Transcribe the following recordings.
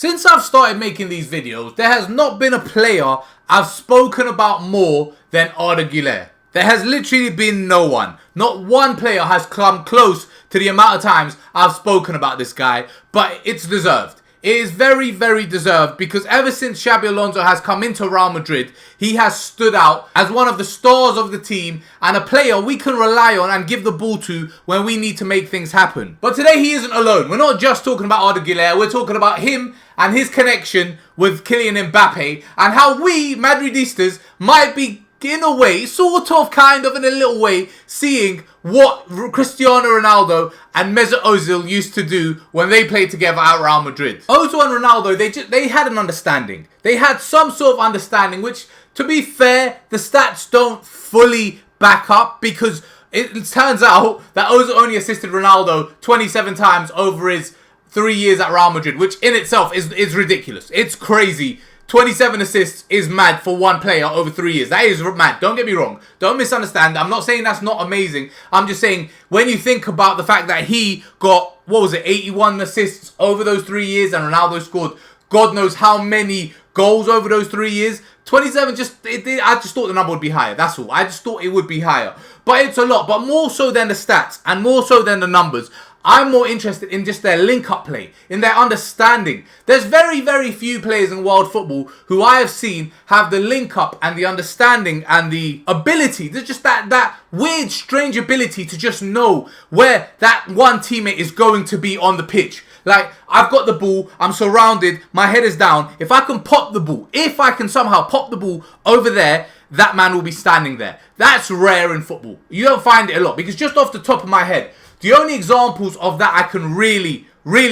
Since I've started making these videos, there has not been a player I've spoken about more than Arda Güler. There has literally been no one. Not one player has come close to the amount of times I've spoken about this guy, but it's deserved. It is very, very deserved because ever since Xabi Alonso has come into Real Madrid, he has stood out as one of the stars of the team and a player we can rely on and give the ball to when we need to make things happen. But today he isn't alone. We're not just talking about Arda Güler, we're talking about him and his connection with Kylian Mbappe and how we, Madridistas, might be in a way, sort of, kind of, in a little way, seeing what Cristiano Ronaldo and Mesut Ozil used to do when they played together at Real Madrid. Ozil and Ronaldo, they had an understanding. They had some sort of understanding, which, to be fair, the stats don't fully back up because it turns out that Ozil only assisted Ronaldo 27 times over his 3 years at Real Madrid, which in itself is ridiculous. It's crazy. 27 assists is mad for one player over 3 years. That is mad. Don't get me wrong. Don't misunderstand. I'm not saying that's not amazing. I'm just saying when you think about the fact that he got, 81 assists over those 3 years and Ronaldo scored God knows how many goals over those 3 years. 27 I just thought the number would be higher. That's all. I just thought it would be higher. But it's a lot. But more so than the stats and more so than the numbers, I'm more interested in just their link-up play, in their understanding. There's very, very few players in world football who I have seen have the link-up and the understanding and the ability, there's just that weird, strange ability to just know where that one teammate is going to be on the pitch. Like, I've got the ball, I'm surrounded, my head is down. If I can pop the ball, if I can somehow pop the ball over there, that man will be standing there. That's rare in football. You don't find it a lot because just off the top of my head, the only examples of that I can really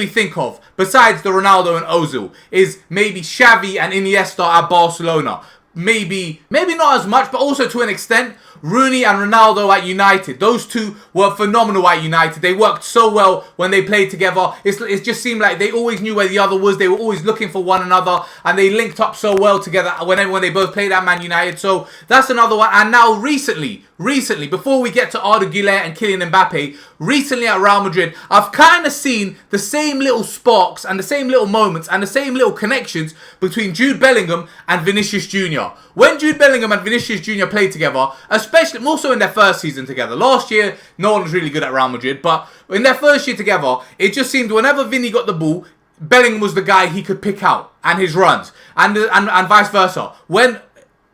think of, besides the Ronaldo and Ozil, is maybe Xavi and Iniesta at Barcelona. Maybe not as much, but also to an extent, Rooney and Ronaldo at United. Those two were phenomenal at United. They worked so well when they played together. It just seemed like they always knew where the other was. They were always looking for one another, and they linked up so well together when they both played at Man United. So that's another one. And now recently, before we get to Arda Güler and Kylian Mbappe, recently at Real Madrid, I've kind of seen the same little sparks and the same little moments and the same little connections between Jude Bellingham and Vinicius Jr. When Jude Bellingham and Vinicius Jr. played together, especially more so in their first season together. Last year, no one was really good at Real Madrid, but in their first year together, it just seemed whenever Vinny got the ball, Bellingham was the guy he could pick out and his runs, and vice versa. When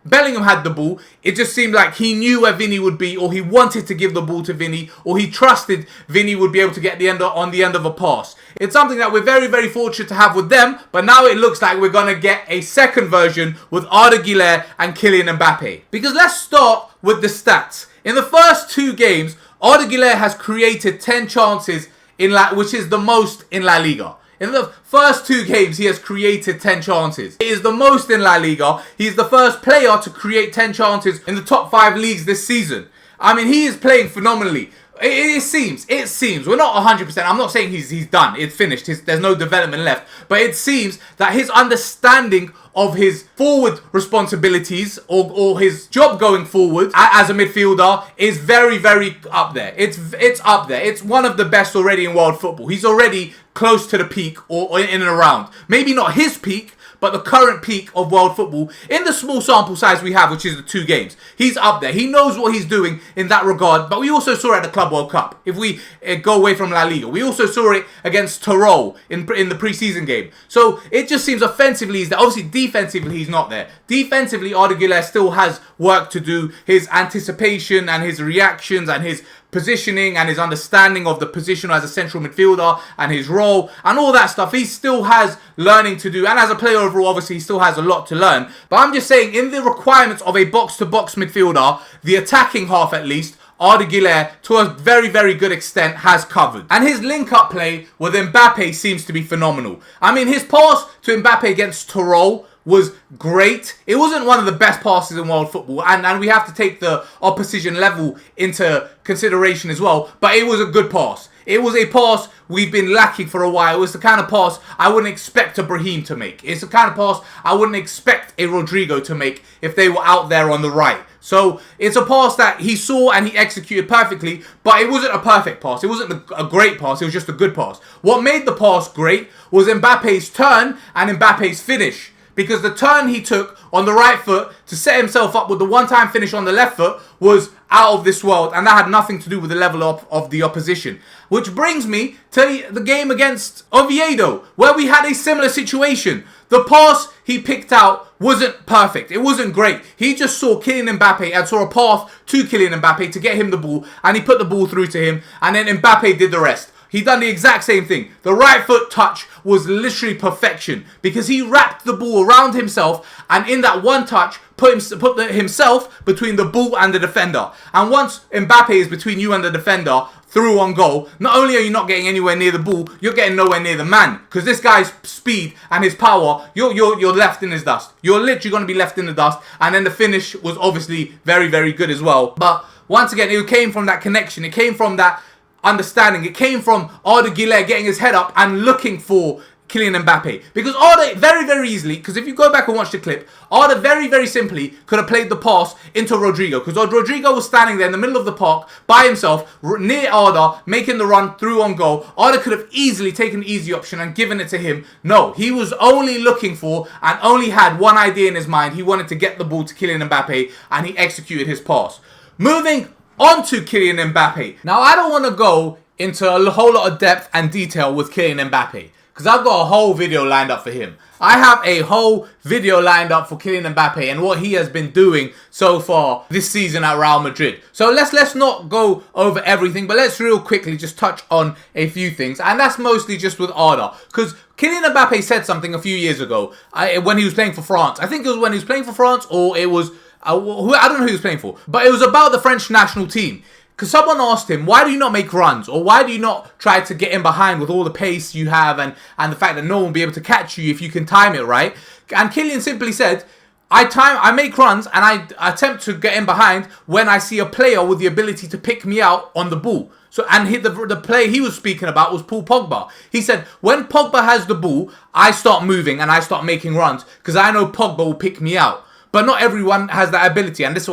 Bellingham had the ball, it just seemed like he knew where Vinny would be, or he wanted to give the ball to Vinny, or he trusted Vinny would be able to get on the end of a pass. It's something that we're very, very fortunate to have with them, but now it looks like we're going to get a second version with Arda Güler and Kylian Mbappe. Because let's start with the stats. In the first 2 games, Arda Güler has created 10 chances, which is the most in La Liga. In the first 2 games, he has created 10 chances. It is the most in La Liga. He's the first player to create 10 chances in the top 5 leagues this season. I mean, he is playing phenomenally. It seems. We're not 100%. I'm not saying he's done. It's finished. There's no development left. But it seems that his understanding of his forward responsibilities or his job going forward as a midfielder is very, very up there. It's up there. It's one of the best already in world football. He's already close to the peak or in and around. Maybe not his peak, but the current peak of world football in the small sample size we have, which is the 2 games. He's up there. He knows what he's doing in that regard, but we also saw it at the Club World Cup. If we go away from La Liga, we also saw it against Tyrol in the pre-season game. So it just seems offensively he's there. Obviously, defensively he's not there. Defensively, Arda Güler still has work to do. His anticipation and his reactions and his positioning and his understanding of the position as a central midfielder and his role and all that stuff, he still has learning to do. And as a player overall, obviously, he still has a lot to learn. But I'm just saying, in the requirements of a box-to-box midfielder, the attacking half at least, Arda Güler, to a very, very good extent, has covered. And his link-up play with Mbappe seems to be phenomenal. I mean, his pass to Mbappe against Tyrol was great. It wasn't one of the best passes in world football, and we have to take the opposition level into consideration as well, but it was a good pass. It was a pass we've been lacking for a while. It's the kind of pass I wouldn't expect a Brahim to make. It's the kind of pass I wouldn't expect a Rodrigo to make if they were out there on the right. So it's a pass that he saw and he executed perfectly, but it wasn't a perfect pass. It wasn't a great pass. It was just a good pass. What made the pass great was Mbappe's turn and Mbappe's finish. Because the turn he took on the right foot to set himself up with the one-time finish on the left foot was out of this world. And that had nothing to do with the level of the opposition. Which brings me to the game against Oviedo, where we had a similar situation. The pass he picked out wasn't perfect. It wasn't great. He just saw Kylian Mbappe and saw a path to Kylian Mbappe to get him the ball. And he put the ball through to him. And then Mbappe did the rest. He done the exact same thing. The right foot touch was literally perfection because he wrapped the ball around himself and in that one touch put himself between the ball and the defender. And once Mbappe is between you and the defender through on goal, not only are you not getting anywhere near the ball, you're getting nowhere near the man because this guy's speed and his power, you're left in his dust. You're literally going to be left in the dust. And then the finish was obviously very, very good as well. But once again, it came from that connection. It came from that understanding. It came from Arda Güler getting his head up and looking for Kylian Mbappe. Because Arda very, very easily, because if you go back and watch the clip, Arda very, very simply could have played the pass into Rodrigo. Because Rodrigo was standing there in the middle of the park by himself, near Arda, making the run through on goal. Arda could have easily taken the easy option and given it to him. No, he was only looking for and only had one idea in his mind. He wanted to get the ball to Kylian Mbappe and he executed his pass. Moving onto Kylian Mbappe. Now, I don't want to go into a whole lot of depth and detail with Kylian Mbappe because I've got a whole video lined up for him. I have a whole video lined up for Kylian Mbappe and what he has been doing so far this season at Real Madrid. So let's not go over everything, but let's real quickly just touch on a few things. And that's mostly just with Arda. Because Kylian Mbappe said something a few years ago when he was playing for France. I think it was when he was playing for France or it was I don't know who he was playing for, but it was about the French national team. Because someone asked him, why do you not make runs? Or why do you not try to get in behind with all the pace you have and the fact that no one will be able to catch you if you can time it right? And Kylian simply said, I make runs and I attempt to get in behind when I see a player with the ability to pick me out on the ball. So, and the player he was speaking about was Paul Pogba. He said, when Pogba has the ball, I start moving and I start making runs because I know Pogba will pick me out. But not everyone has that ability. And this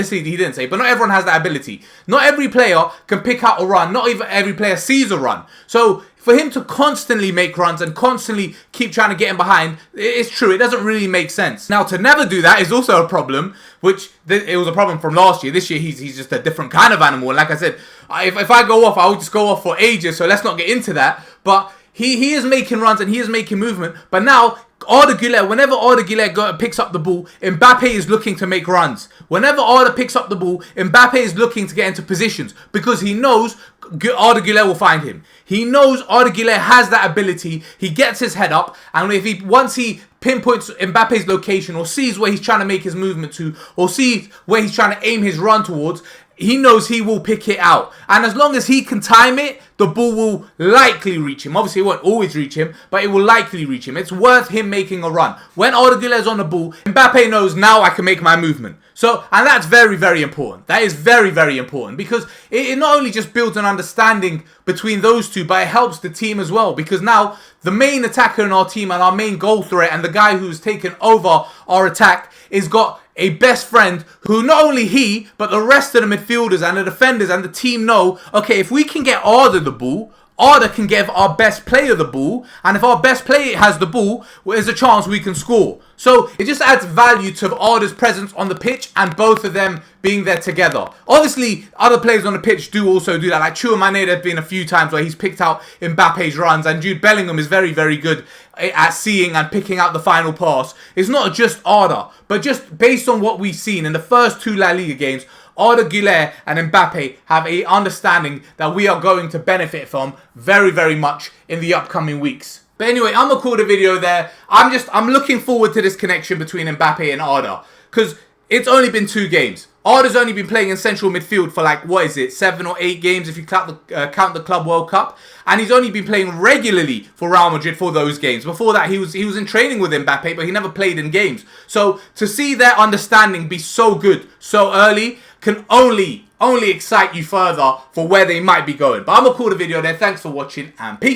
he didn't say. But not everyone has that ability. Not every player can pick out a run. Not even every player sees a run. So for him to constantly make runs and constantly keep trying to get in behind, it's true. It doesn't really make sense. Now, to never do that is also a problem, which it was a problem from last year. This year, he's just a different kind of animal. And like I said, if I go off, I will just go off for ages. So let's not get into that. But he is making runs and he is making movement. But now, Arda Güler, whenever Arda Güler picks up the ball, Mbappe is looking to make runs. Whenever Arda picks up the ball, Mbappe is looking to get into positions because he knows Arda Güler will find him. He knows Arda Güler has that ability. He gets his head up, and once he pinpoints Mbappe's location or sees where he's trying to make his movement to or sees where he's trying to aim his run towards, he knows he will pick it out. And as long as he can time it, the ball will likely reach him. Obviously, it won't always reach him, but it will likely reach him. It's worth him making a run. When Arda Güler is on the ball, Mbappe knows now I can make my movement. So, and that's very, very important. That is very, very important because it not only just builds an understanding between those two, but it helps the team as well. Because now the main attacker in our team and our main goal threat and the guy who's taken over our attack is got a best friend who not only he, but the rest of the midfielders and the defenders and the team know, okay, if we can get Arda the ball, Arda can give our best player the ball, and if our best player has the ball, there's a chance we can score. So it just adds value to Arda's presence on the pitch and both of them being there together. Obviously, other players on the pitch do also do that. Like Tchouaméni, there's been a few times where he's picked out Mbappe's runs, and Jude Bellingham is very, very good at seeing and picking out the final pass. It's not just Arda, but just based on what we've seen in the first two La Liga games, Arda Güler and Mbappe have a understanding that we are going to benefit from very, very much in the upcoming weeks. But anyway, I'm going to call the video there. I'm looking forward to this connection between Mbappe and Arda. Because it's only been 2 games. Arda's only been playing in central midfield for 7 or 8 games if you count the Club World Cup. And he's only been playing regularly for Real Madrid for those games. Before that, he was in training with Mbappe, but he never played in games. So to see their understanding be so good so early can only only excite you further for where they might be going. But I'm going to call the video there. Thanks for watching and peace.